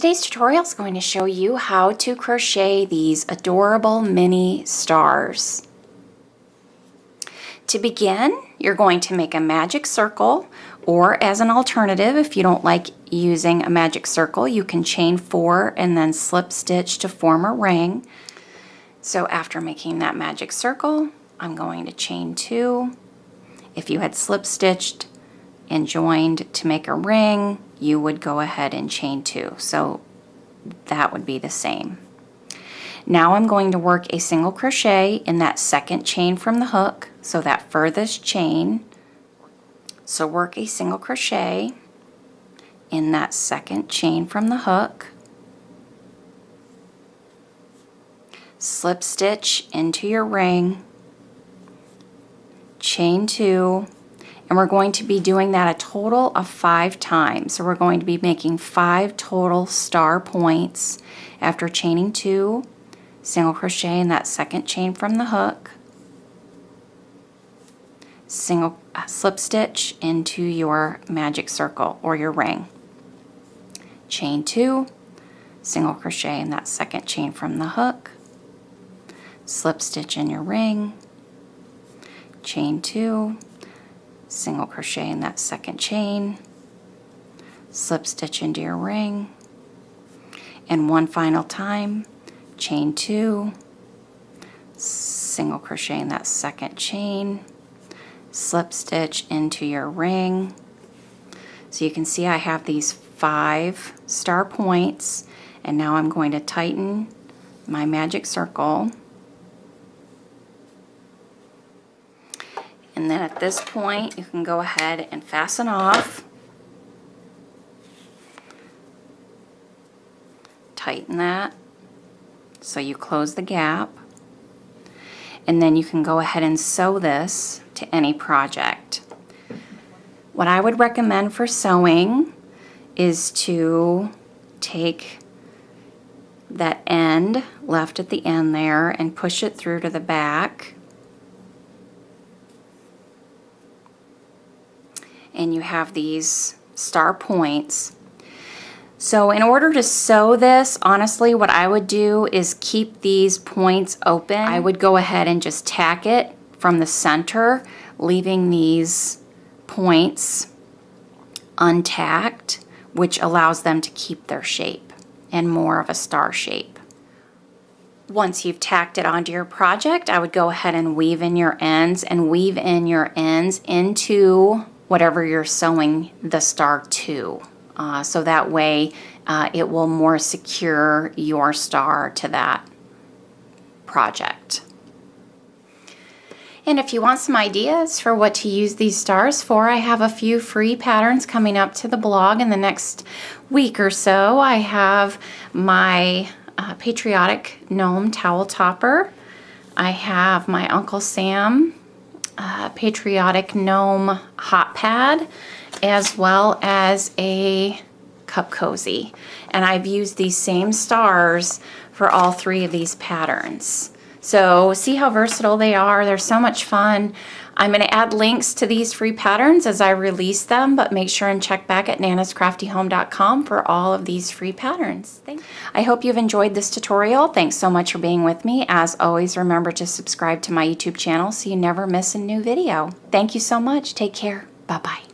Today's tutorial is going to show you how to crochet these adorable mini stars. To begin, you're going to make a magic circle, or as an alternative, if you don't like using a magic circle, you can chain 4 and then slip stitch to form a ring. So after making that magic circle, I'm going to chain 2. If you had slip stitched and joined to make a ring, you would go ahead and chain 2. So that would be the same. Now I'm going to work a single crochet in that second chain from the hook, so that furthest chain. So work a single crochet in that second chain from the hook, slip stitch into your ring, chain 2, and we're going to be doing that a total of 5 times. So we're going to be making 5 total star points after chaining 2, single crochet in that second chain from the hook, single slip stitch into your magic circle or your ring, chain 2, single crochet in that second chain from the hook, slip stitch in your ring, chain 2, single crochet in that second chain, slip stitch into your ring, and one final time, chain 2, single crochet in that second chain, slip stitch into your ring. So you can see I have these 5 star points, and now I'm going to tighten my magic circle. And then at this point, you can go ahead and fasten off. Tighten that so you close the gap. And then you can go ahead and sew this to any project. What I would recommend for sewing is to take that end left at the end there and push it through to the back. And you have these star points. So in order to sew this, honestly, what I would do is keep these points open. I would go ahead and just tack it from the center, leaving these points untacked, which allows them to keep their shape and more of a star shape. Once you've tacked it onto your project, I would go ahead and weave in your ends into whatever you're sewing the star to. So that way it will more secure your star to that project. And if you want some ideas for what to use these stars for, I have a few free patterns coming up to the blog in the next week or so. I have my patriotic gnome towel topper. I have my Uncle Sam patriotic gnome hot pad, as well as a cup cozy. And I've used these same stars for all 3 of these patterns. So see how versatile they are. They're so much fun. I'm going to add links to these free patterns as I release them, but make sure and check back at nanascraftyhome.com for all of these free patterns. I hope you've enjoyed this tutorial. Thanks so much for being with me. As always, remember to subscribe to my YouTube channel so you never miss a new video. Thank you so much. Take care. Bye-bye.